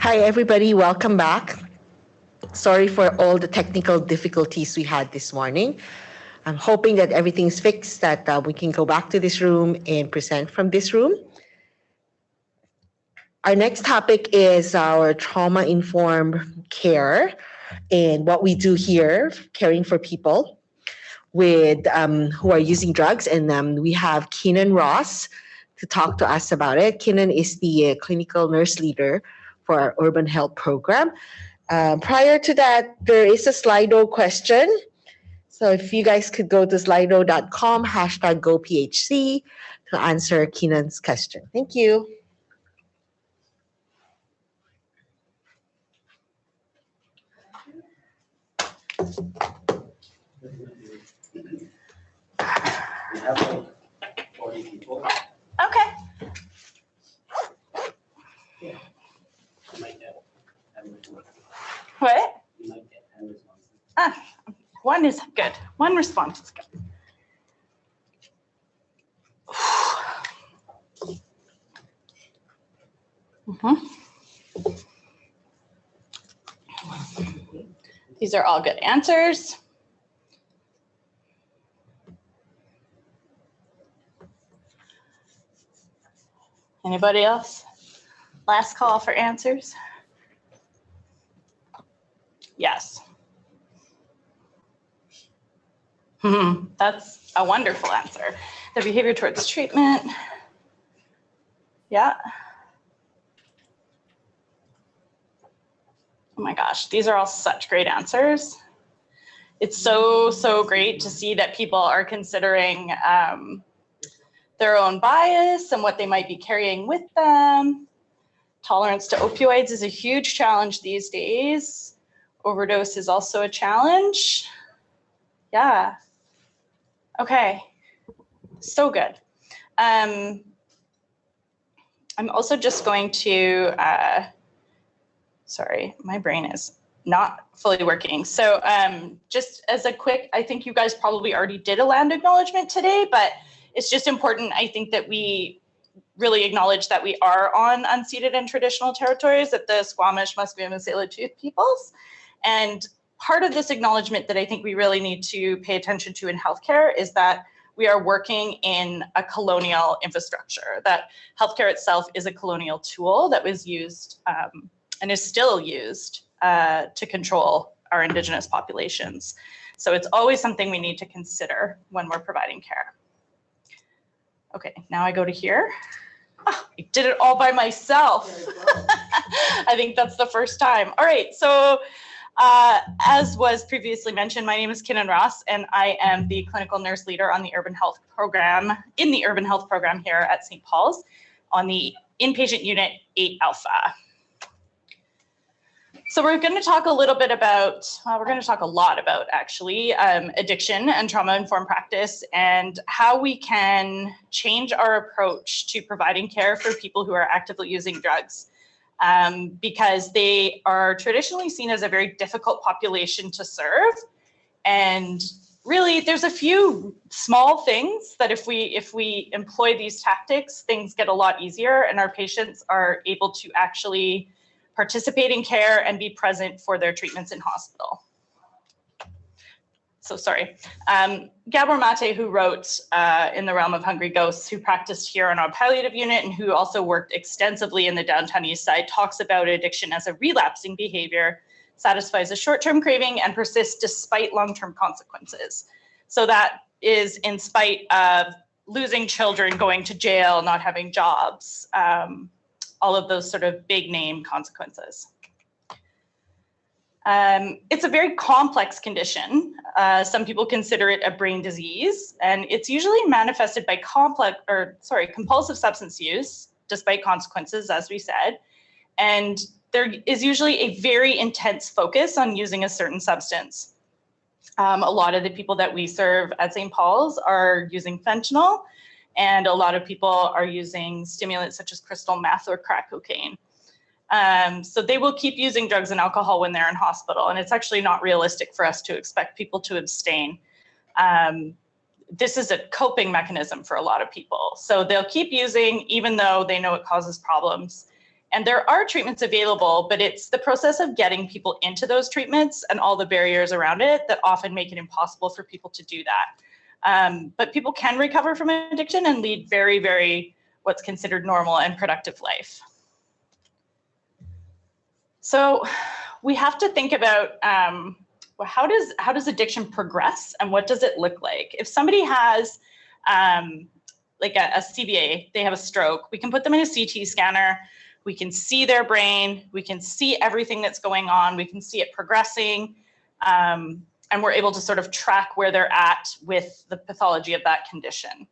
Hi, everybody. Welcome back. Sorry for all the technical difficulties we had this morning. I'm hoping that everything's fixed, that we can go back to this room and present from this room. Our next topic is our trauma-informed care and what we do here, caring for people with who are using drugs. And we have Keenan Ross to talk to us about it. Keenan is the clinical nurse leader for our urban health program. Prior to that, there is a Slido question. So if you guys could go to slido.com, #GoPHC to answer Keenan's question. Thank you. We have like 40 people. Okay. Yeah. You might get 10 responses. What? You might get 10 responses. One is good. One response is good. These are all good answers. Anybody else? Last call for answers. Yes. That's a wonderful answer. The behavior towards treatment. Yeah. Oh my gosh, these are all such great answers. It's so great to see that people are considering their own bias and what they might be carrying with them. Tolerance to opioids is a huge challenge these days. Overdose is also a challenge. Yeah. Okay. So good. I'm also just going to, sorry, my brain is not fully working. So just as a quick, I think you guys probably already did a land acknowledgement today, but it's just important, I think, that we really acknowledge that we are on unceded and traditional territories, that the Squamish, Musqueam, and Tsleil-Waututh peoples. And part of this acknowledgement that I think we really need to pay attention to in healthcare is that we are working in a colonial infrastructure, that healthcare itself is a colonial tool that was used and is still used to control our Indigenous populations. So it's always something we need to consider when we're providing care. Okay, now I go to here. Oh, I did it all by myself. I think that's the first time. All right, so as was previously mentioned, my name is Keenan Ross, and I am the clinical nurse leader on the urban health program, in the urban health program here at St. Paul's on the inpatient unit 8 Alpha. So we're going to talk a little bit about, we're going to talk a lot about actually addiction and trauma-informed practice and how we can change our approach to providing care for people who are actively using drugs, because they are traditionally seen as a very difficult population to serve. And really, there's a few small things that if we employ these tactics, things get a lot easier and our patients are able to actually participate in care and be present for their treatments in hospital. So sorry. Gabor Mate, who wrote In the Realm of Hungry Ghosts, who practiced here on our palliative unit and who also worked extensively in the downtown east side, talks about addiction as a relapsing behavior, satisfies a short-term craving and persists despite long-term consequences. So that is in spite of losing children, going to jail, not having jobs, all of those sort of big name consequences. It's a very complex condition. Some people consider it a brain disease, and it's usually manifested by compulsive substance use, despite consequences, as we said. And there is usually a very intense focus on using a certain substance. A lot of the people that we serve at St. Paul's are using fentanyl, and a lot of people are using stimulants such as crystal meth or crack cocaine. So they will keep using drugs and alcohol when they're in hospital, and it's actually not realistic for us to expect people to abstain. This is a coping mechanism for a lot of people. So they'll keep using even though they know it causes problems. And there are treatments available, but it's the process of getting people into those treatments and all the barriers around it that often make it impossible for people to do that. But people can recover from addiction and lead very, very what's considered normal and productive life. So we have to think about well, how does addiction progress and what does it look like? If somebody has like a CVA, they have a stroke, we can put them in a CT scanner, we can see their brain, we can see everything that's going on, we can see it progressing, and we're able to sort of track where they're at with the pathology of that condition.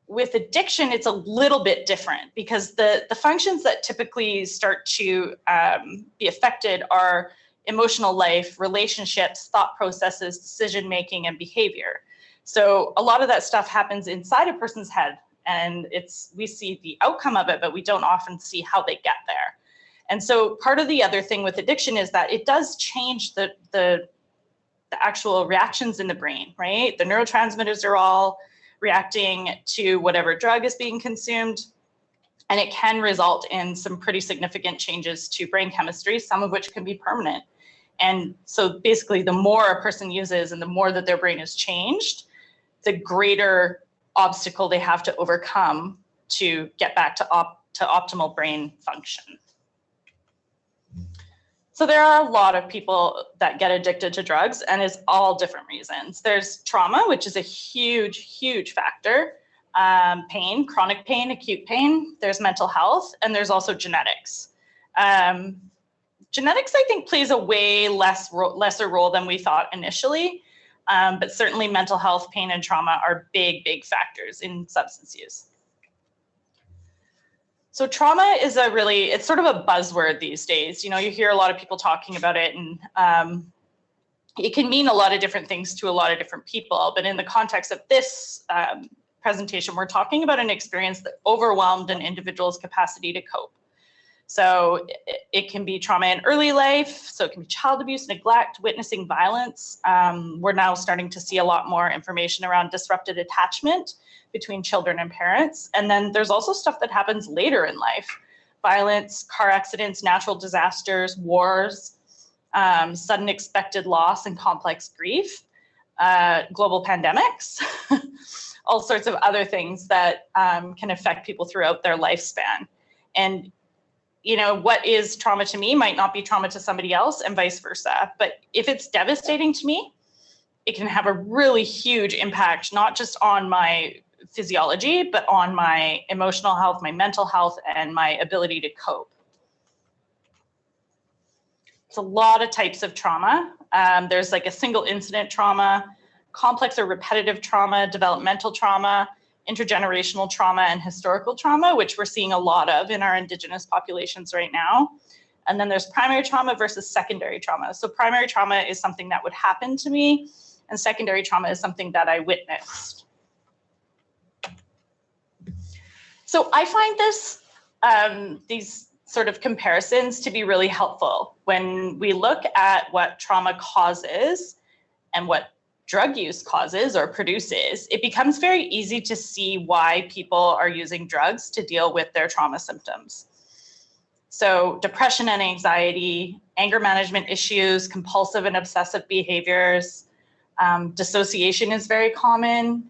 With addiction, it's a little bit different because the functions that typically start to be affected are emotional life, relationships, thought processes, decision-making, and behavior. So a lot of that stuff happens inside a person's head, and we see the outcome of it, but we don't often see how they get there. And so part of the other thing with addiction is that it does change the actual reactions in the brain, right? The neurotransmitters are all reacting to whatever drug is being consumed, and it can result in some pretty significant changes to brain chemistry, some of which can be permanent. And so basically, the more a person uses and the more that their brain is changed, the greater obstacle they have to overcome to get back to optimal brain function. So there are a lot of people that get addicted to drugs, and it's all different reasons. There's trauma, which is a huge, huge factor. Pain, chronic pain, acute pain. There's mental health, and there's also genetics. Genetics, I think, plays a way lesser role than we thought initially, but certainly mental health, pain, and trauma are big, big factors in substance use. So trauma is it's sort of a buzzword these days. You know, you hear a lot of people talking about it, and it can mean a lot of different things to a lot of different people. But in the context of this presentation, we're talking about an experience that overwhelmed an individual's capacity to cope. So it can be trauma in early life, so it can be child abuse, neglect, witnessing violence. We're now starting to see a lot more information around disrupted attachment between children and parents. And then there's also stuff that happens later in life: violence, car accidents, natural disasters, wars, sudden expected loss and complex grief, global pandemics, all sorts of other things that can affect people throughout their lifespan. And you know, what is trauma to me might not be trauma to somebody else, and vice versa. But if it's devastating to me, it can have a really huge impact, not just on my physiology, but on my emotional health, my mental health, and my ability to cope. It's a lot of types of trauma. There's like a single incident trauma, complex or repetitive trauma, developmental trauma, intergenerational trauma, and historical trauma, which we're seeing a lot of in our Indigenous populations right now. And then there's primary trauma versus secondary trauma. So primary trauma is something that would happen to me, and secondary trauma is something that I witnessed. So I find these sort of comparisons to be really helpful when we look at what trauma causes and what drug use causes or produces. It becomes very easy to see why people are using drugs to deal with their trauma symptoms. So depression and anxiety, anger management issues, compulsive and obsessive behaviors, dissociation is very common,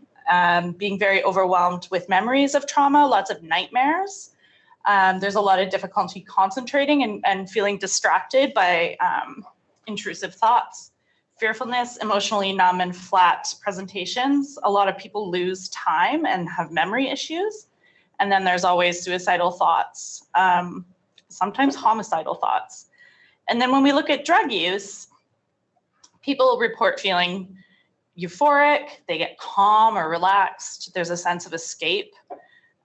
being very overwhelmed with memories of trauma, lots of nightmares. There's a lot of difficulty concentrating and feeling distracted by intrusive thoughts. Fearfulness, emotionally numb and flat presentations. A lot of people lose time and have memory issues. And then there's always suicidal thoughts, sometimes homicidal thoughts. And then when we look at drug use, people report feeling euphoric, they get calm or relaxed, there's a sense of escape.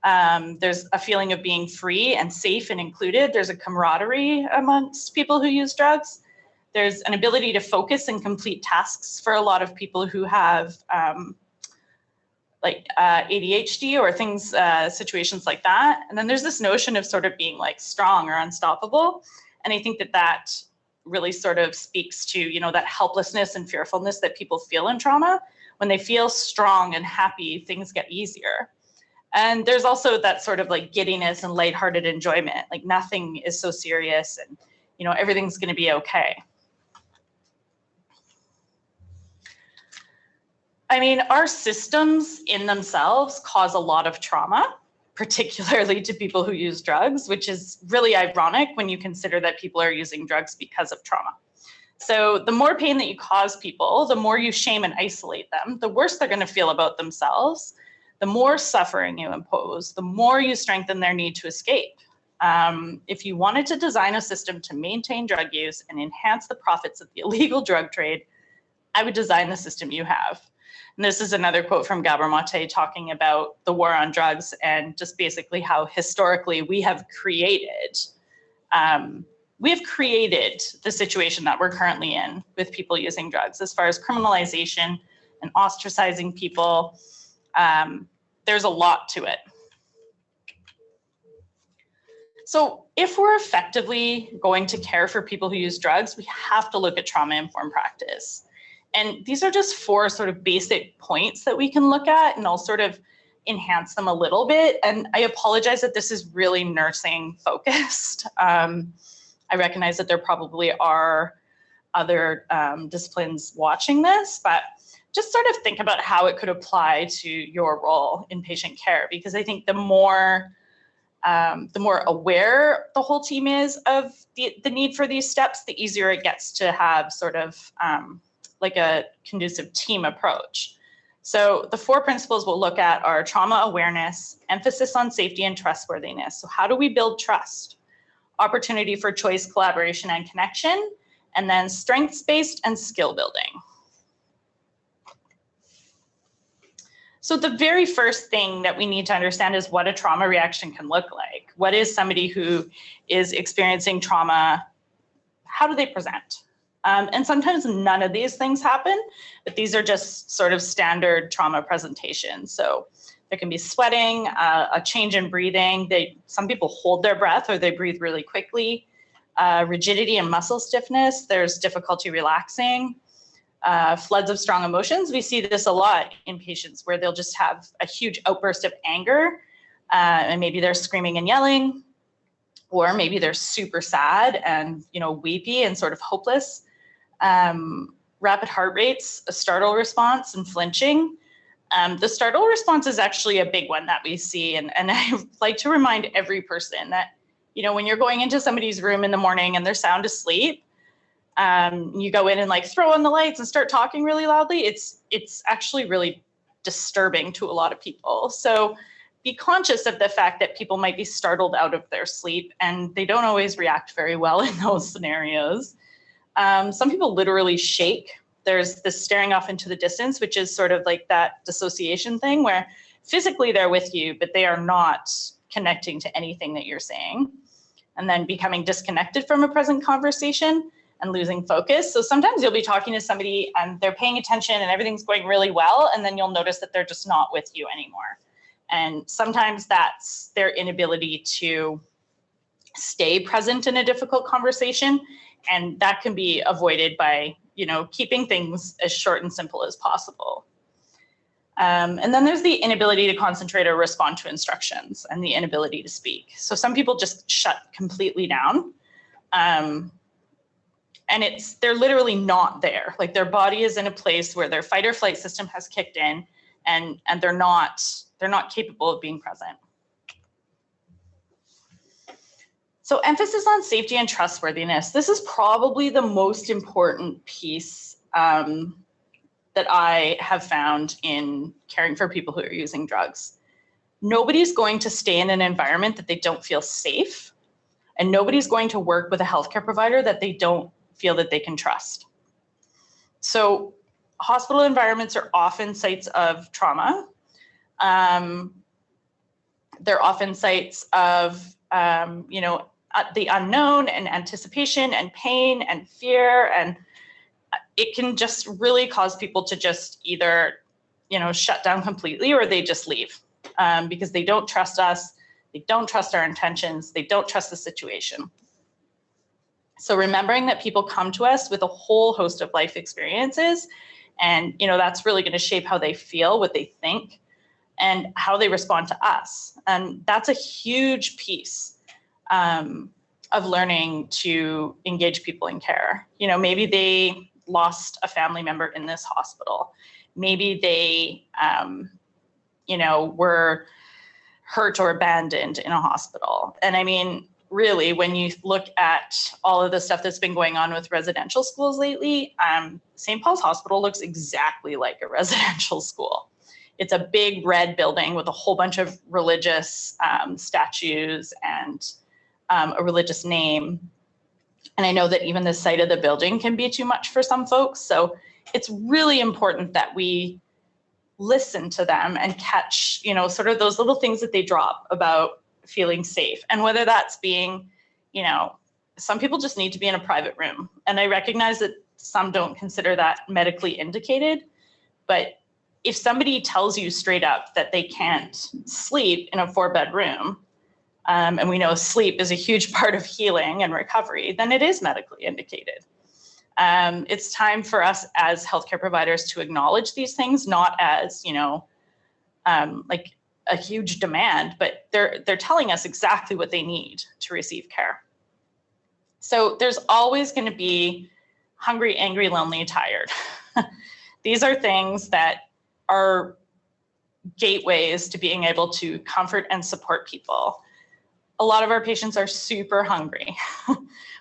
There's a feeling of being free and safe and included. There's a camaraderie amongst people who use drugs. There's an ability to focus and complete tasks for a lot of people who have like ADHD or things, situations like that. And then there's this notion of sort of being like strong or unstoppable. And I think that really sort of speaks to, you know, that helplessness and fearfulness that people feel in trauma. When they feel strong and happy, things get easier. And there's also that sort of like giddiness and lighthearted enjoyment, like nothing is so serious and, you know, everything's going to be okay. I mean, our systems in themselves cause a lot of trauma, particularly to people who use drugs, which is really ironic when you consider that people are using drugs because of trauma. So the more pain that you cause people, the more you shame and isolate them, the worse they're going to feel about themselves, the more suffering you impose, the more you strengthen their need to escape. If you wanted to design a system to maintain drug use and enhance the profits of the illegal drug trade, I would design the system you have. And this is another quote from Gabor Mate talking about the war on drugs and just basically how historically we have created the situation that we're currently in with people using drugs as far as criminalization and ostracizing people. There's a lot to it. So if we're effectively going to care for people who use drugs, we have to look at trauma-informed practice. And these are just 4 sort of basic points that we can look at, and I'll sort of enhance them a little bit. And I apologize that this is really nursing focused. I recognize that there probably are other disciplines watching this, but just sort of think about how it could apply to your role in patient care, because I think the more aware the whole team is of the need for these steps, the easier it gets to have sort of like a conducive team approach. So the 4 principles we'll look at are trauma awareness, emphasis on safety and trustworthiness. So how do we build trust? Opportunity for choice, collaboration, and connection, and then strengths-based and skill building. So the very first thing that we need to understand is what a trauma reaction can look like. What is somebody who is experiencing trauma? How do they present? And sometimes none of these things happen, but these are just sort of standard trauma presentations. So there can be sweating, a change in breathing. Some people hold their breath or they breathe really quickly. Rigidity and muscle stiffness. There's difficulty relaxing. Floods of strong emotions. We see this a lot in patients where they'll just have a huge outburst of anger, and maybe they're screaming and yelling, or maybe they're super sad and, you know, weepy and sort of hopeless. Rapid heart rates, a startle response, and flinching. The startle response is actually a big one that we see, and I like to remind every person that, you know, when you're going into somebody's room in the morning and they're sound asleep, you go in and like throw on the lights and start talking really loudly, it's actually really disturbing to a lot of people. So be conscious of the fact that people might be startled out of their sleep and they don't always react very well in those scenarios. Some people literally shake. There's this staring off into the distance, which is sort of like that dissociation thing where physically they're with you, but they are not connecting to anything that you're saying. And then becoming disconnected from a present conversation and losing focus. So sometimes you'll be talking to somebody and they're paying attention and everything's going really well, and then you'll notice that they're just not with you anymore. And sometimes that's their inability to stay present in a difficult conversation. And that can be avoided by, you know, keeping things as short and simple as possible. And then there's the inability to concentrate or respond to instructions and the inability to speak. So some people just shut completely down. And they're literally not there. Like their body is in a place where their fight or flight system has kicked in, and they're not capable of being present. So emphasis on safety and trustworthiness. This is probably the most important piece that I have found in caring for people who are using drugs. Nobody's going to stay in an environment that they don't feel safe, and nobody's going to work with a healthcare provider that they don't feel that they can trust. So hospital environments are often sites of trauma. They're often sites of, you know, the unknown and anticipation and pain and fear, and it can just really cause people to just either, you know, shut down completely, or they just leave because they don't trust us, they don't trust our intentions, they don't trust the situation. So remembering that people come to us with a whole host of life experiences, and, you know, that's really going to shape how they feel, what they think, and how they respond to us. And that's a huge piece of learning to engage people in care. Maybe they lost a family member in this hospital. Maybe they, were hurt or abandoned in a hospital. And I mean, really, when you look at all of the stuff that's been going on with residential schools lately, St. Paul's Hospital looks exactly like a residential school. It's a big red building with a whole bunch of religious statues and a religious name. And I know that even the site of the building can be too much for some folks. So it's really important that we listen to them and catch, sort of those little things that they drop about feeling safe. And whether that's being, some people just need to be in a private room. And I recognize that some don't consider that medically indicated, but if somebody tells you straight up that they can't sleep in a 4-bed room, and we know sleep is a huge part of healing and recovery, then it is medically indicated. It's time for us as healthcare providers to acknowledge these things, not as, like a huge demand, but they're telling us exactly what they need to receive care. So there's always going to be hungry, angry, lonely, tired. These are things that are gateways to being able to comfort and support people. A lot of our patients are super hungry.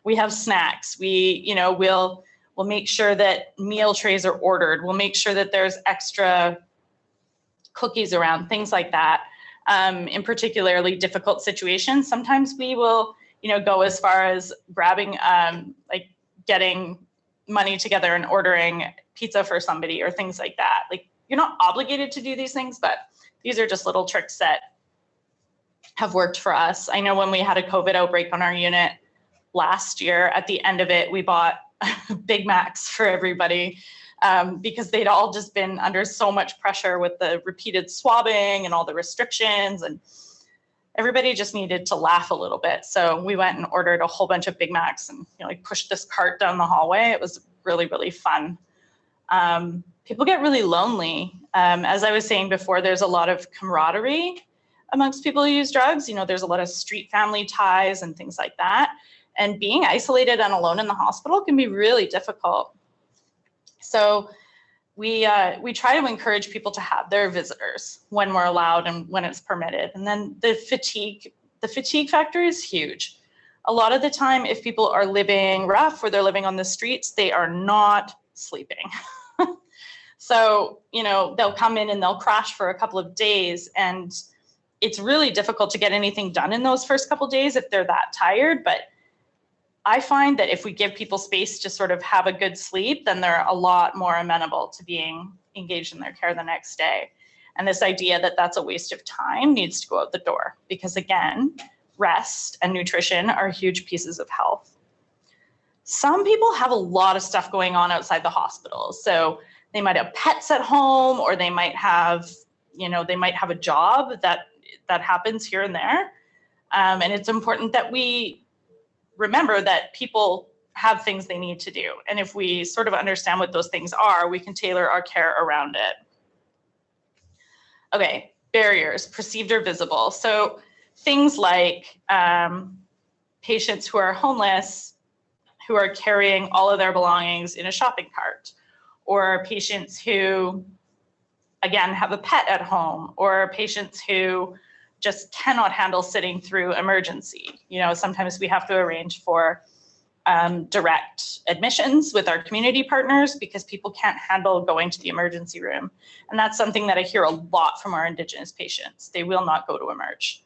We have snacks. We'll make sure that meal trays are ordered. We'll make sure that there's extra cookies around, things like that. In particularly difficult situations, sometimes we will, go as far as grabbing, getting money together and ordering pizza for somebody or things like that. Like, you're not obligated to do these things, but these are just little tricks that have worked for us. I know when we had a COVID outbreak on our unit last year, at the end of it, we bought Big Macs for everybody because they'd all just been under so much pressure with the repeated swabbing and all the restrictions, and everybody just needed to laugh a little bit. So we went and ordered a whole bunch of Big Macs and pushed this cart down the hallway. It was really, really fun. People get really lonely. As I was saying before, there's a lot of camaraderie amongst people who use drugs. There's a lot of street family ties and things like that. And being isolated and alone in the hospital can be really difficult. So we try to encourage people to have their visitors when we're allowed and when it's permitted. And then the fatigue factor is huge. A lot of the time, if people are living rough or they're living on the streets, they are not sleeping. So, they'll come in and they'll crash for a couple of days, and it's really difficult to get anything done in those first couple of days if they're that tired. But I find that if we give people space to sort of have a good sleep, then they're a lot more amenable to being engaged in their care the next day. And this idea that that's a waste of time needs to go out the door, because again, rest and nutrition are huge pieces of health. Some people have a lot of stuff going on outside the hospital. So they might have pets at home, or they might have, a job that happens here and there. And it's important that we remember that people have things they need to do. And if we sort of understand what those things are, we can tailor our care around it. Okay, barriers, perceived or visible. So things like patients who are homeless, who are carrying all of their belongings in a shopping cart, or patients who, again, have a pet at home, or patients who just cannot handle sitting through emergency. Sometimes we have to arrange for direct admissions with our community partners because people can't handle going to the emergency room. And that's something that I hear a lot from our Indigenous patients. They will not go to emerge.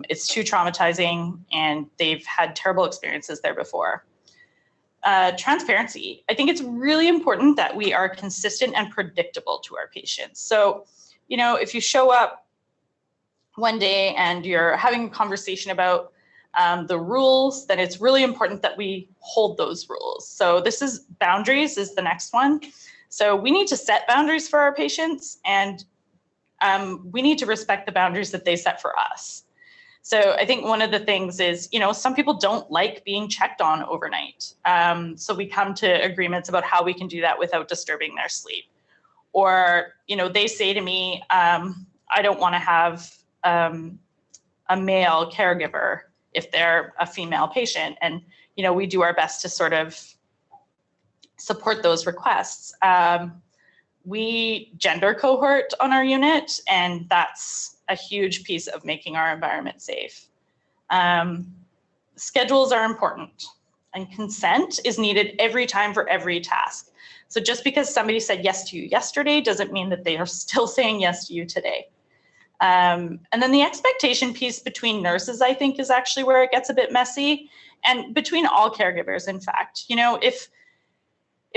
It's too traumatizing, and they've had terrible experiences there before. Transparency. I think it's really important that we are consistent and predictable to our patients. So, if you show up one day and you're having a conversation about the rules, then it's really important that we hold those rules. So boundaries is the next one. So we need to set boundaries for our patients, and we need to respect the boundaries that they set for us. So I think one of the things is, some people don't like being checked on overnight. So we come to agreements about how we can do that without disturbing their sleep. Or, they say to me, I don't want to have a male caregiver if they're a female patient. And, you know, we do our best to sort of support those requests. We gender cohort on our unit, and that's a huge piece of making our environment safe. Schedules are important, and consent is needed every time for every task. So just because somebody said yes to you yesterday doesn't mean that they are still saying yes to you today. And then the expectation piece between nurses, I think, is actually where it gets a bit messy, and between all caregivers, in fact. You know, if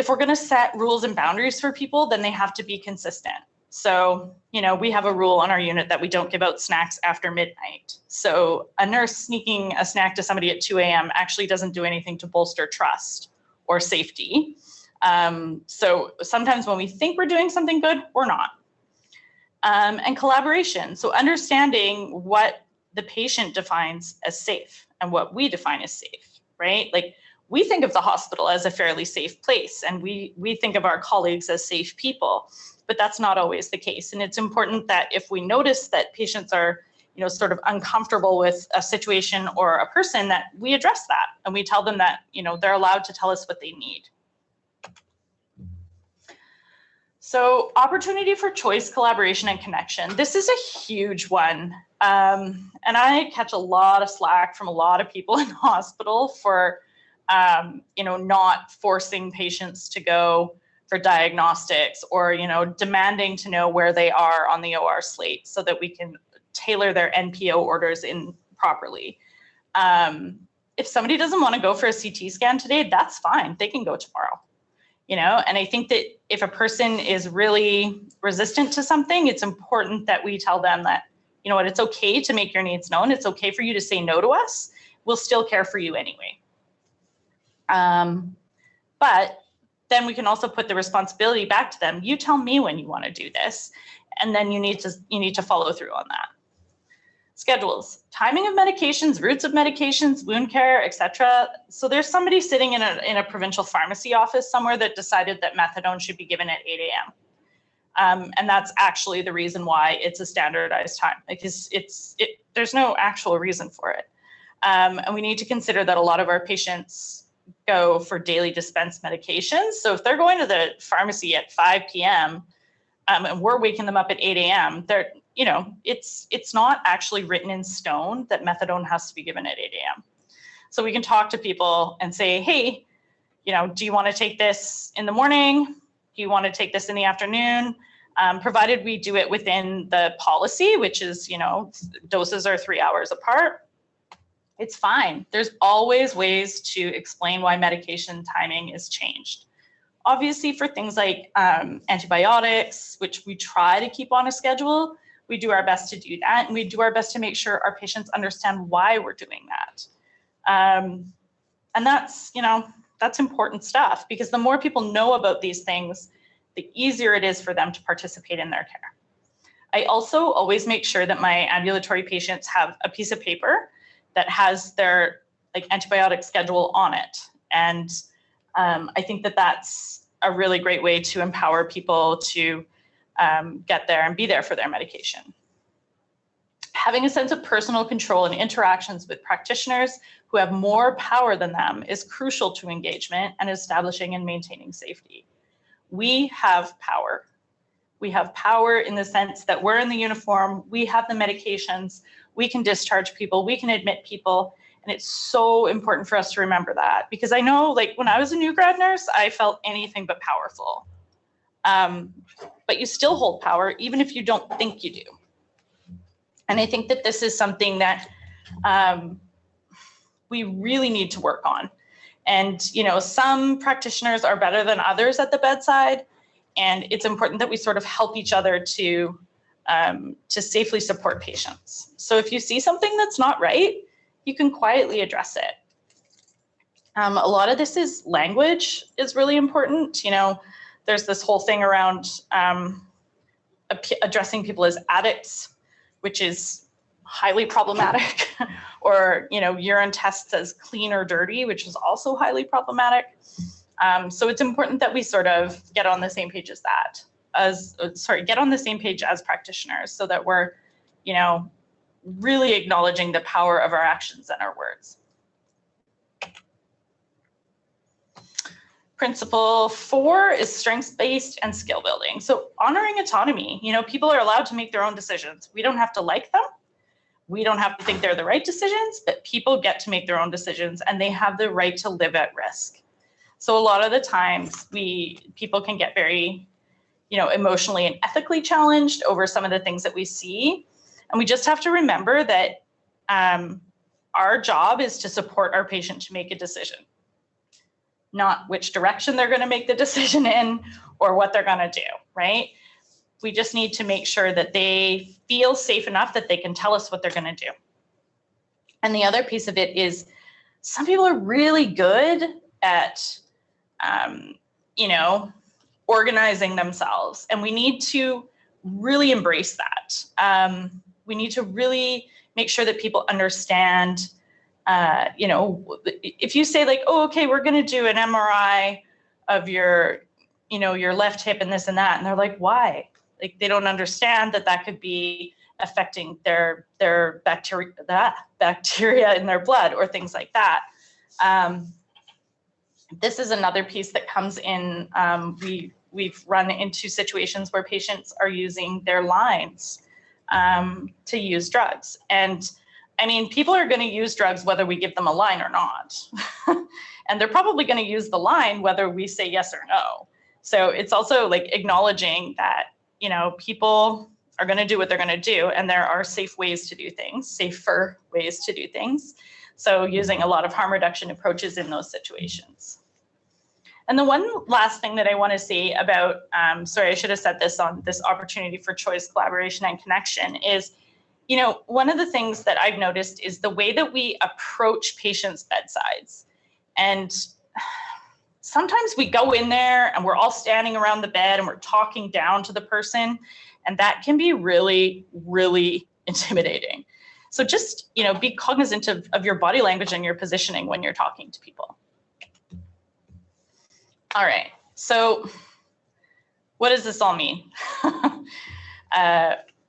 we're going to set rules and boundaries for people, then they have to be consistent. So, you know, we have a rule on our unit that we don't give out snacks after midnight. So a nurse sneaking a snack to somebody at 2 a.m. actually doesn't do anything to bolster trust or safety. So sometimes when we think we're doing something good, we're not. And collaboration. So understanding what the patient defines as safe and what we define as safe, right? Like, we think of the hospital as a fairly safe place, and we think of our colleagues as safe people, but that's not always the case. And it's important that if we notice that patients are, you know, sort of uncomfortable with a situation or a person, that we address that and we tell them that, you know, they're allowed to tell us what they need. So opportunity for choice, collaboration, and connection. This is a huge one. And I catch a lot of slack from a lot of people in the hospital for, you know, not forcing patients to go for diagnostics, or, you know, demanding to know where they are on the OR slate so that we can tailor their NPO orders in properly. If somebody doesn't want to go for a CT scan today, that's fine. They can go tomorrow. You know, and I think that if a person is really resistant to something, it's important that we tell them that, you know what, it's okay to make your needs known. It's okay for you to say no to us. We'll still care for you anyway. But then we can also put the responsibility back to them. You tell me when you want to do this, and then you need to follow through on that. Schedules, timing of medications, routes of medications, wound care, etc. So there's somebody sitting in a provincial pharmacy office somewhere that decided that methadone should be given at 8 a.m. And that's actually the reason why it's a standardized time, because there's no actual reason for it. And we need to consider that a lot of our patients go for daily dispensed medications. So if they're going to the pharmacy at 5 p.m. And we're waking them up at 8 a.m., they're, you know, it's not actually written in stone that methadone has to be given at 8 a.m. So we can talk to people and say, hey, you know, do you want to take this in the morning? Do you want to take this in the afternoon? Provided we do it within the policy, which is, you know, doses are 3 hours apart, it's fine. There's always ways to explain why medication timing is changed. Obviously, for things like antibiotics, which we try to keep on a schedule, we do our best to do that, and we do our best to make sure our patients understand why we're doing that. And that's, you know, that's important stuff, because the more people know about these things, the easier it is for them to participate in their care. I also always make sure that my ambulatory patients have a piece of paper that has their like antibiotic schedule on it. And I think that that's a really great way to empower people to get there and be there for their medication. Having a sense of personal control and interactions with practitioners who have more power than them is crucial to engagement and establishing and maintaining safety. We have power. We have power in the sense that we're in the uniform, we have the medications, we can discharge people, we can admit people. And it's so important for us to remember that, because I know, like, when I was a new grad nurse, I felt anything but powerful. But you still hold power, even if you don't think you do. And I think that this is something that we really need to work on. And, you know, some practitioners are better than others at the bedside. And it's important that we sort of help each other to safely support patients. So if you see something that's not right, you can quietly address it. A lot of this is language is really important. You know, there's this whole thing around addressing people as addicts, which is highly problematic, or, you know, urine tests as clean or dirty, which is also highly problematic. So it's important that we sort of get on the same page as that. get on the same page as practitioners so that we're, you know, really acknowledging the power of our actions and our words. Principle 4 is strengths-based and skill building. So honoring autonomy, you know, people are allowed to make their own decisions. We don't have to like them. We don't have to think they're the right decisions, but people get to make their own decisions and they have the right to live at risk. So a lot of the times people can get very, you know, emotionally and ethically challenged over some of the things that we see. And we just have to remember that our job is to support our patient to make a decision, not which direction they're going to make the decision in or what they're going to do, right? We just need to make sure that they feel safe enough that they can tell us what they're going to do. And the other piece of it is some people are really good at, you know, organizing themselves, and we need to really embrace that. We need to really make sure that people understand, you know, if you say like, oh, okay, we're going to do an MRI of your, you know, your left hip and this and that. And they're like, why? Like, they don't understand that that could be affecting their bacteria in their blood or things like that. This is another piece that comes in. We've run into situations where patients are using their lines to use drugs. And I mean, people are going to use drugs whether we give them a line or not. And they're probably going to use the line whether we say yes or no. So it's also like acknowledging that, you know, people are going to do what they're going to do, and there are safe ways to do things, safer ways to do things. So using a lot of harm reduction approaches in those situations. And the one last thing that I want to say about, sorry, I should have said this on this opportunity for choice, collaboration, and connection is, you know, one of the things that I've noticed is the way that we approach patients' bedsides. And sometimes we go in there and we're all standing around the bed and we're talking down to the person, and that can be really, really intimidating. So just, you know, be cognizant of your body language and your positioning when you're talking to people. All right, so what does this all mean?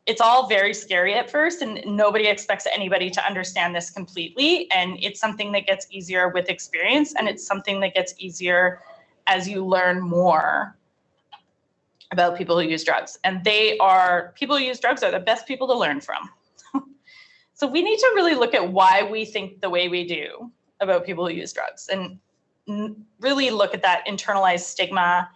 It's all very scary at first, and nobody expects anybody to understand this completely. And it's something that gets easier with experience, and it's something that gets easier as you learn more about people who use drugs. And people who use drugs are the best people to learn from. So we need to really look at why we think the way we do about people who use drugs, and really look at that internalized stigma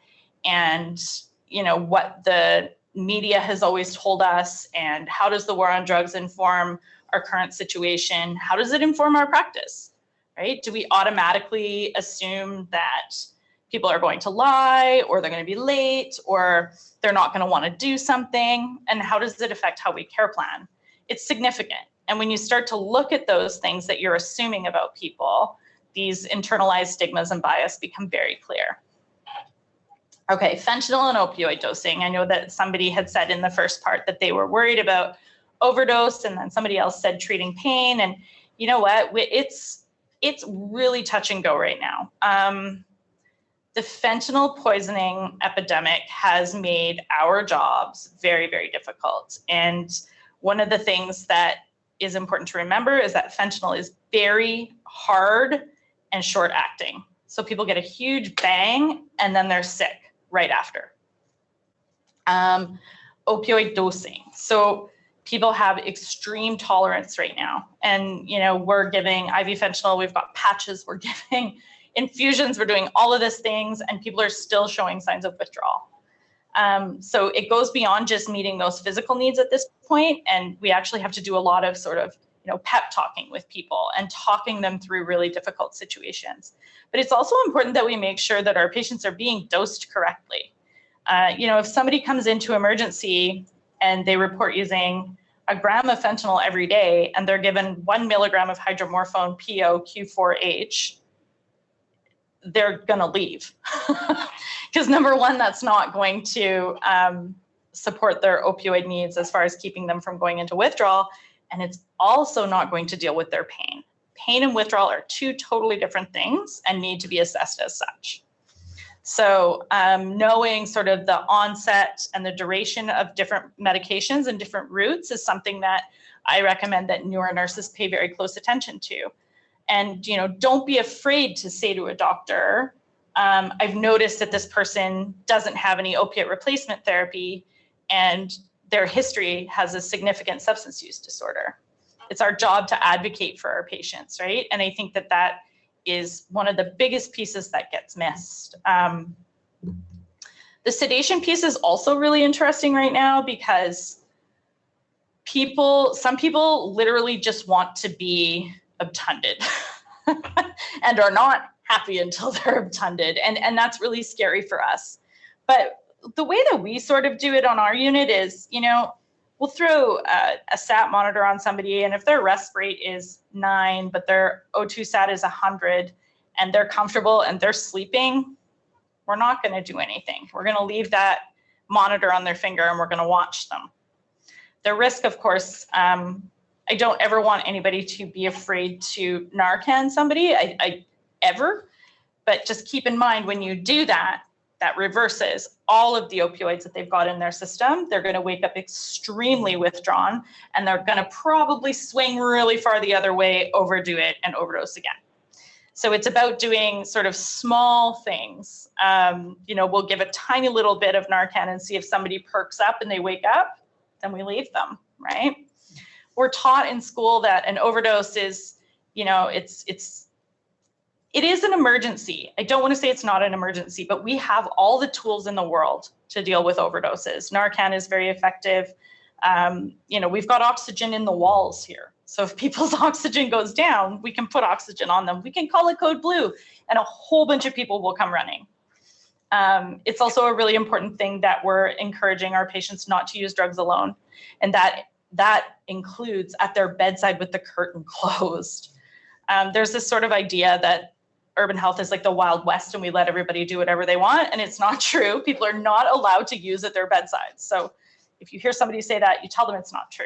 and, you know, what the media has always told us, and how does the war on drugs inform our current situation? How does it inform our practice, right? Do we automatically assume that people are going to lie, or they're going to be late, or they're not going to want to do something? And how does it affect how we care plan? It's significant. And when you start to look at those things that you're assuming about people, these internalized stigmas and bias become very clear. Okay, fentanyl and opioid dosing. I know that somebody had said in the first part that they were worried about overdose, and then somebody else said treating pain. And you know what? It's really touch and go right now. The fentanyl poisoning epidemic has made our jobs very, very difficult. And one of the things that is important to remember is that fentanyl is very hard and short acting. So people get a huge bang and then they're sick right after. Opioid dosing. So people have extreme tolerance right now. And, you know, we're giving IV fentanyl, we've got patches, we're giving infusions, we're doing all of these things, and people are still showing signs of withdrawal. So it goes beyond just meeting those physical needs at this point, and we actually have to do a lot of sort of, you know, pep talking with people and talking them through really difficult situations. But it's also important that we make sure that our patients are being dosed correctly. You know, if somebody comes into emergency and they report using a gram of fentanyl every day, and they're given 1 milligram of hydromorphone PO Q4H, they're gonna leave. Because number one, that's not going to support their opioid needs as far as keeping them from going into withdrawal. And it's also not going to deal with their pain. Pain and withdrawal are two totally different things and need to be assessed as such. So knowing sort of the onset and the duration of different medications and different routes is something that I recommend that newer nurses pay very close attention to. And, you know, don't be afraid to say to a doctor, I've noticed that this person doesn't have any opiate replacement therapy and their history has a significant substance use disorder. It's our job to advocate for our patients, right? And I think that that is one of the biggest pieces that gets missed. The sedation piece is also really interesting right now because some people literally just want to be obtunded and are not happy until they're obtunded. And that's really scary for us. But the way that we sort of do it on our unit is, you know, we'll throw a sat monitor on somebody, and if their rest rate is 9, but their O2 sat is 100, and they're comfortable and they're sleeping, we're not going to do anything. We're going to leave that monitor on their finger and we're going to watch them. The risk, of course, I don't ever want anybody to be afraid to Narcan somebody, ever, but just keep in mind when you do that, that reverses all of the opioids that they've got in their system. They're going to wake up extremely withdrawn, and they're going to probably swing really far the other way, overdo it, and overdose again. So it's about doing sort of small things. You know, we'll give a tiny little bit of Narcan and see if somebody perks up and they wake up, then we leave them, right? We're taught in school that an overdose is, you know, it is an emergency. I don't want to say it's not an emergency, but we have all the tools in the world to deal with overdoses. Narcan is very effective. You know, we've got oxygen in the walls here. So if people's oxygen goes down, we can put oxygen on them. We can call it code blue and a whole bunch of people will come running. It's also a really important thing that we're encouraging our patients not to use drugs alone. And that includes at their bedside with the curtain closed. There's this sort of idea that urban health is like the Wild West and we let everybody do whatever they want, and it's not true. People are not allowed to use at their bedsides. So if you hear somebody say that, you tell them it's not true.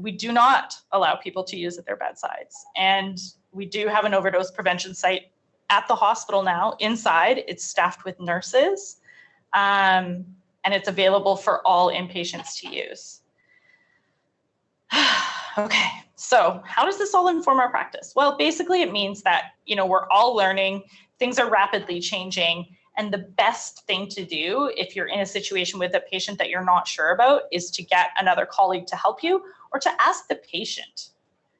We do not allow people to use at their bedsides. And we do have an overdose prevention site at the hospital now inside. It's staffed with nurses, and it's available for all inpatients to use. Okay, so how does this all inform our practice? Well, basically it means that, you know, we're all learning, things are rapidly changing, and the best thing to do if you're in a situation with a patient that you're not sure about is to get another colleague to help you or to ask the patient.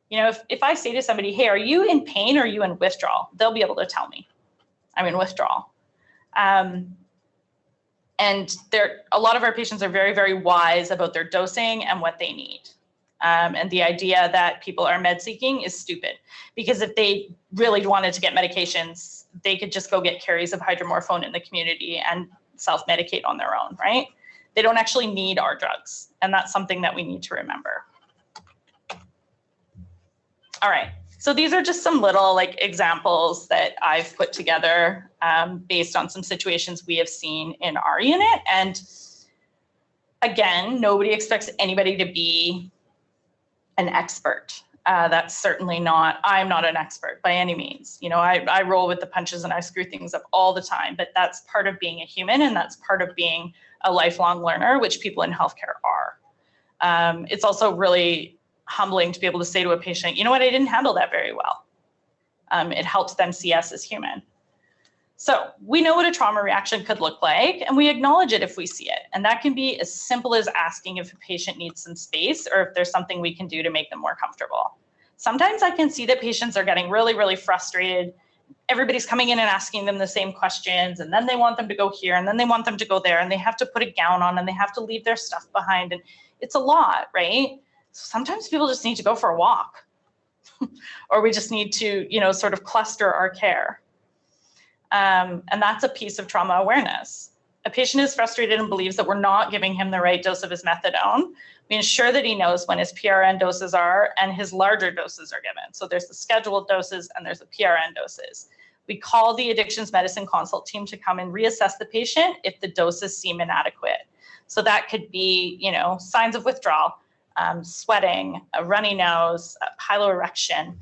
You know, if I say to somebody, hey, are you in pain or are you in withdrawal? They'll be able to tell me I'm in withdrawal. And a lot of our patients are very, very wise about their dosing and what they need. And the idea that people are med seeking is stupid, because if they really wanted to get medications, they could just go get carries of hydromorphone in the community and self-medicate on their own, right? They don't actually need our drugs. And that's something that we need to remember. All right, so these are just some little examples that I've put together based on some situations we have seen in our unit. And again, nobody expects anybody to be an expert. That's certainly not, I'm not an expert by any means. You know, I roll with the punches and I screw things up all the time, but that's part of being a human and that's part of being a lifelong learner, which people in healthcare are. It's also really humbling to be able to say to a patient, you know what, I didn't handle that very well. It helps them see us as human. So we know what a trauma reaction could look like, and we acknowledge it if we see it. And that can be as simple as asking if a patient needs some space or if there's something we can do to make them more comfortable. Sometimes I can see that patients are getting really, really frustrated. Everybody's coming in and asking them the same questions, and then they want them to go here, and then they want them to go there, and they have to put a gown on, and they have to leave their stuff behind. And it's a lot, right? Sometimes people just need to go for a walk, or we just need to, you know, sort of cluster our care. And that's a piece of trauma awareness. A patient is frustrated and believes that we're not giving him the right dose of his methadone. We ensure that he knows when his PRN doses are and his larger doses are given. So there's the scheduled doses and there's the PRN doses. We call the addictions medicine consult team to come and reassess the patient if the doses seem inadequate. So that could be, you know, signs of withdrawal, sweating, a runny nose, a piloerection,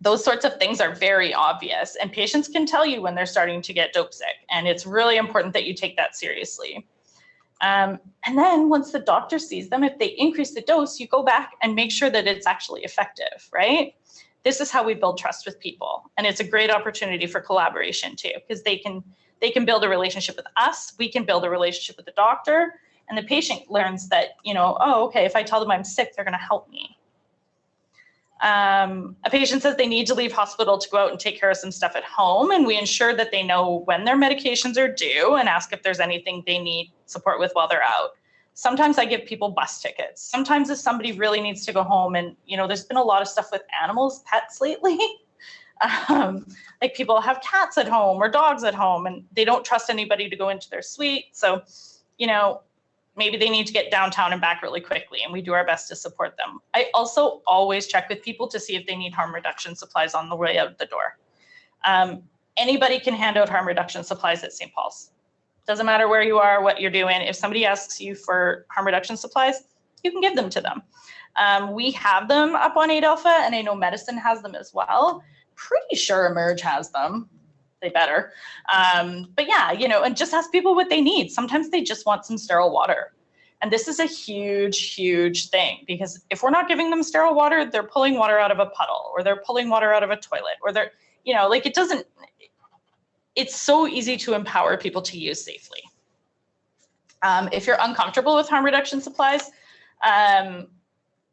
Those sorts of things are very obvious, and patients can tell you when they're starting to get dope sick, and it's really important that you take that seriously. And then once the doctor sees them, if they increase the dose, you go back and make sure that it's actually effective, right? This is how we build trust with people, and it's a great opportunity for collaboration too, because they can build a relationship with us, we can build a relationship with the doctor, and the patient learns that, oh, okay, if I tell them I'm sick, they're going to help me. A patient says they need to leave hospital to go out and take care of some stuff at home, and we ensure that they know when their medications are due and ask if there's anything they need support with while they're out. Sometimes I give people bus tickets. Sometimes if somebody really needs to go home, and there's been a lot of stuff with animals, pets lately. Like people have cats at home or dogs at home, and they don't trust anybody to go into their suite. So, maybe they need to get downtown and back really quickly, and we do our best to support them. I also always check with people to see if they need harm reduction supplies on the way out the door. Anybody can hand out harm reduction supplies at St. Paul's. Doesn't matter where you are, what you're doing. If somebody asks you for harm reduction supplies, you can give them to them. We have them up on 8 Alpha, and I know Medicine has them as well. Pretty sure Emerge has them. They better. But yeah, and just ask people what they need. Sometimes they just want some sterile water. And this is a huge, huge thing, because if we're not giving them sterile water, they're pulling water out of a puddle, or they're pulling water out of a toilet, or they're, it's so easy to empower people to use safely. If you're uncomfortable with harm reduction supplies,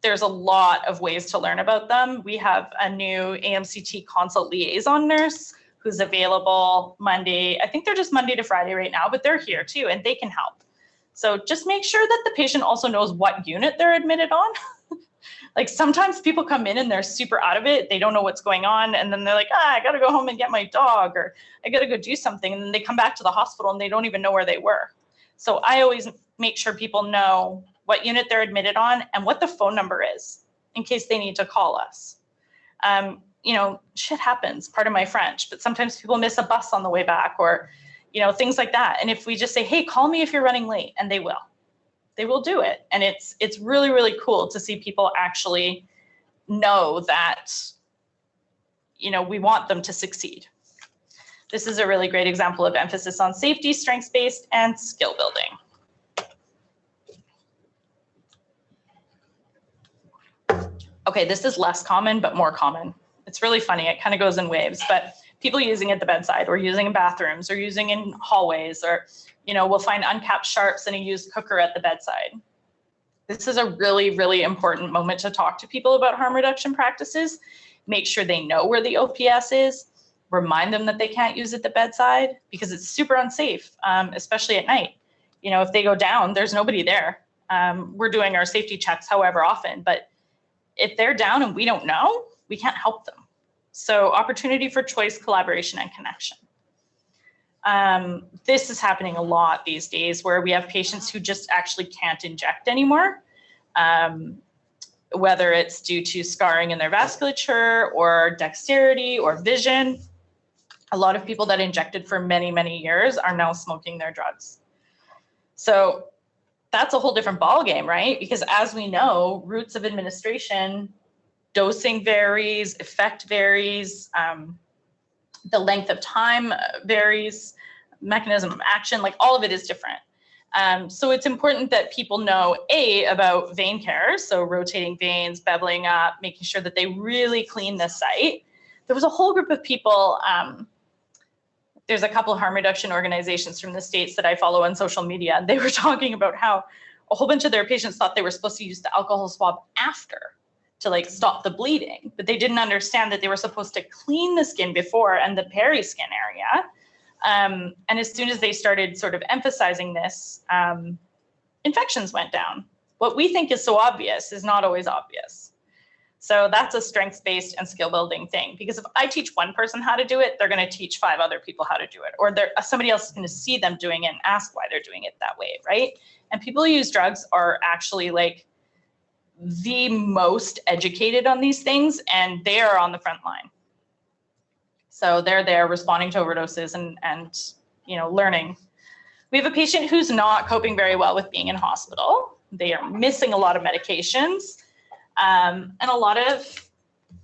there's a lot of ways to learn about them. We have a new AMCT consult liaison nurse who's available Monday. I think they're just Monday to Friday right now, but they're here too, and they can help. So just make sure that the patient also knows what unit they're admitted on. Like sometimes people come in and they're super out of it. They don't know what's going on. And then they're like, I got to go home and get my dog, or I got to go do something. And then they come back to the hospital and they don't even know where they were. So I always make sure people know what unit they're admitted on and what the phone number is in case they need to call us. Shit happens, pardon my French, but sometimes people miss a bus on the way back, or, things like that. And if we just say, hey, call me if you're running late, and they will do it. And it's really, really cool to see people actually know that, we want them to succeed. This is a really great example of emphasis on safety, strengths-based, and skill building. Okay, this is less common, but more common. It's really funny. It kind of goes in waves, but people using at the bedside, or using in bathrooms, or using in hallways, or, we'll find uncapped sharps in a used cooker at the bedside. This is a really, really important moment to talk to people about harm reduction practices. Make sure they know where the OPS is. Remind them that they can't use it at the bedside, because it's super unsafe, especially at night. If they go down, there's nobody there. We're doing our safety checks however often, but if they're down and we don't know, we can't help them. So opportunity for choice, collaboration, and connection. This is happening a lot these days, where we have patients who just actually can't inject anymore, whether it's due to scarring in their vasculature, or dexterity, or vision. A lot of people that injected for many, many years are now smoking their drugs. So that's a whole different ballgame, right? Because as we know, routes of administration, dosing varies, effect varies, the length of time varies, mechanism of action, like all of it is different. So it's important that people know, about vein care, so rotating veins, beveling up, making sure that they really clean the site. There was a whole group of people, there's a couple of harm reduction organizations from the States that I follow on social media, and they were talking about how a whole bunch of their patients thought they were supposed to use the alcohol swab after to stop the bleeding, but they didn't understand that they were supposed to clean the skin before and the periskin area. And as soon as they started sort of emphasizing this, infections went down. What we think is so obvious is not always obvious. So that's a strengths-based and skill building thing, because if I teach one person how to do it, they're going to teach 5 other people how to do it, or somebody else is going to see them doing it and ask why they're doing it that way, right? And people who use drugs are actually the most educated on these things, and they are on the front line. So they're there responding to overdoses and learning. We have a patient who's not coping very well with being in hospital. They are missing a lot of medications, and a lot of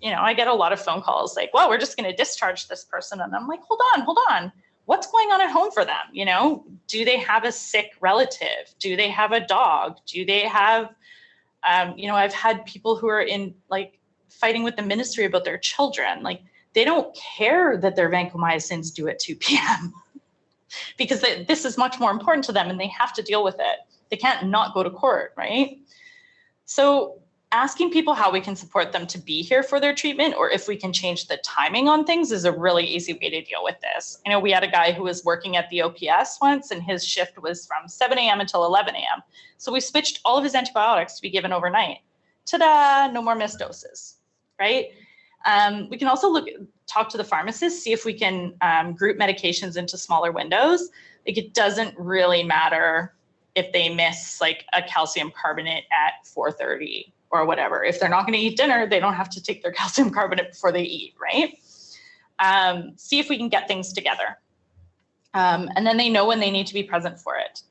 I get a lot of phone calls like, well, we're just going to discharge this person. And I'm like, hold on. What's going on at home for them? Do they have a sick relative? Do they have a dog? Do they have, I've had people who are in like fighting with the ministry about their children. Like they don't care that their vancomycin's due at 2 p.m. because this is much more important to them and they have to deal with it. They can't not go to court, right? So asking people how we can support them to be here for their treatment, or if we can change the timing on things, is a really easy way to deal with this. I know we had a guy who was working at the OPS once, and his shift was from 7 a.m. until 11 a.m. So we switched all of his antibiotics to be given overnight. Ta-da, no more missed doses, right? We can also talk to the pharmacist, see if we can group medications into smaller windows. Like it doesn't really matter if they miss like a calcium carbonate at 4:30 or whatever. If they're not going to eat dinner, they don't have to take their calcium carbonate before they eat, right? See if we can get things together. And then they know when they need to be present for it.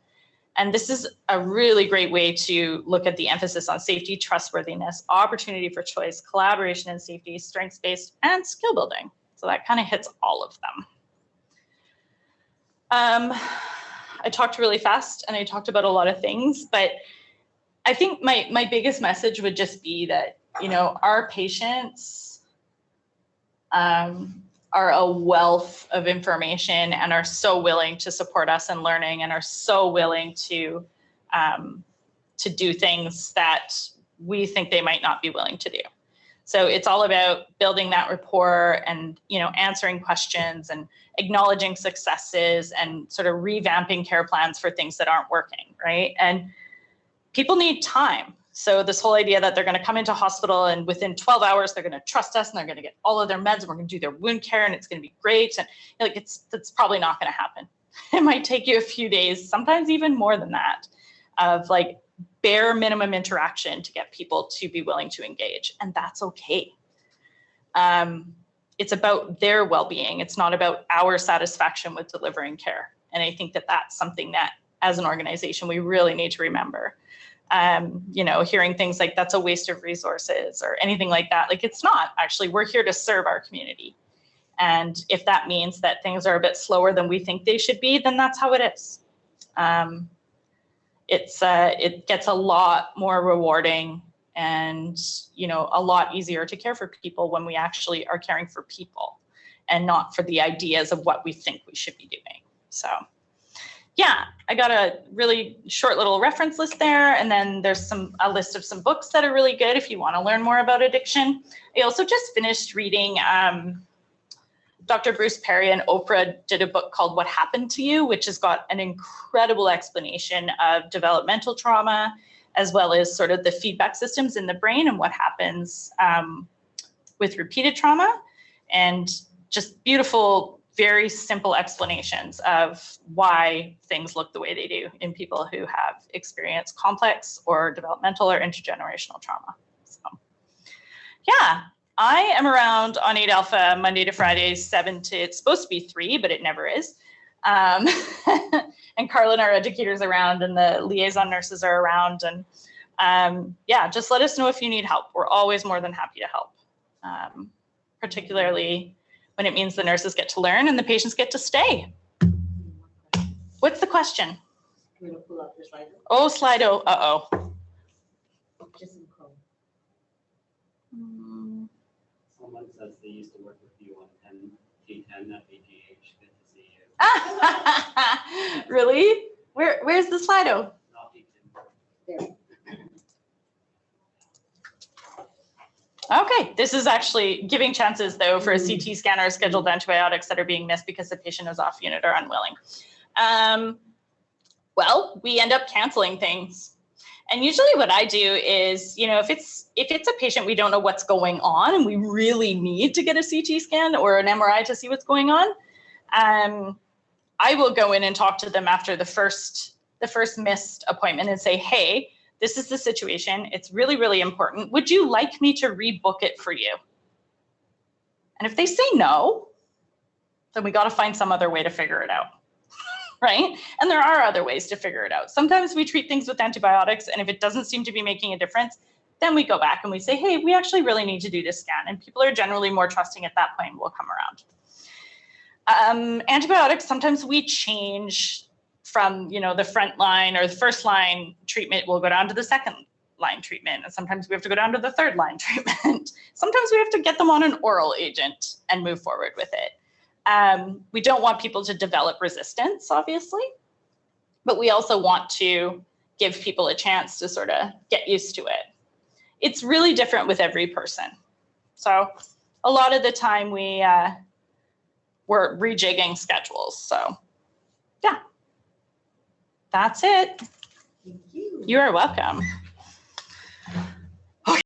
And this is a really great way to look at the emphasis on safety, trustworthiness, opportunity for choice, collaboration and safety, strengths-based, and skill building. So that kind of hits all of them. I talked really fast and I talked about a lot of things, but I think my biggest message would just be that, our patients are a wealth of information and are so willing to support us in learning and are so willing to do things that we think they might not be willing to do. So it's all about building that rapport and, answering questions and acknowledging successes and sort of revamping care plans for things that aren't working, right? And people need time. So this whole idea that they're going to come into hospital and within 12 hours, they're going to trust us and they're going to get all of their meds and we're going to do their wound care and it's going to be great. And that's probably not going to happen. It might take you a few days, sometimes even more than that, of like bare minimum interaction to get people to be willing to engage. And that's okay. It's about their well-being. It's not about our satisfaction with delivering care. And I think that that's something that as an organization, we really need to remember. Hearing things like that's a waste of resources or anything like that. Like it's not. Actually, we're here to serve our community. And if that means that things are a bit slower than we think they should be, then that's how it is. It gets a lot more rewarding and, a lot easier to care for people when we actually are caring for people and not for the ideas of what we think we should be doing. So yeah, I got a really short little reference list there. And then there's a list of some books that are really good if you want to learn more about addiction. I also just finished reading Dr. Bruce Perry and Oprah did a book called What Happened to You, which has got an incredible explanation of developmental trauma, as well as sort of the feedback systems in the brain and what happens with repeated trauma, and just beautiful, very simple explanations of why things look the way they do in people who have experienced complex or developmental or intergenerational trauma. So yeah, I am around on 8 Alpha Monday to Friday, 7 to, it's supposed to be 3, but it never is. And Carlin, our educator's around and the liaison nurses are around. And yeah, just let us know if you need help. We're always more than happy to help, particularly when it means the nurses get to learn and the patients get to stay. What's the question? I'm gonna pull up your Slido. Oh, Slido, uh-oh. Just in Chrome. Someone says they used to work with you on T10 at BGH. Good to see you. Really? Where's the Slido? Not T10. There. Okay, this is actually giving chances though for a CT scanner, scheduled antibiotics that are being missed because the patient is off unit or unwilling. Well, we end up canceling things. And usually what I do is, if it's a patient we don't know what's going on and we really need to get a CT scan or an MRI to see what's going on, I will go in and talk to them after the first missed appointment and say, hey, this is the situation. It's really, really important. Would you like me to rebook it for you? And if they say no, then we got to find some other way to figure it out, right? And there are other ways to figure it out. Sometimes we treat things with antibiotics, and if it doesn't seem to be making a difference, then we go back and we say, hey, we actually really need to do this scan. And people are generally more trusting at that point and will come around. Antibiotics, sometimes we change from, the front line or the first line treatment, we'll go down to the second line treatment. And sometimes we have to go down to the third line treatment. Sometimes we have to get them on an oral agent and move forward with it. We don't want people to develop resistance, obviously, but we also want to give people a chance to sort of get used to it. It's really different with every person. So a lot of the time we're rejigging schedules. So yeah, that's it. Thank you. You are welcome.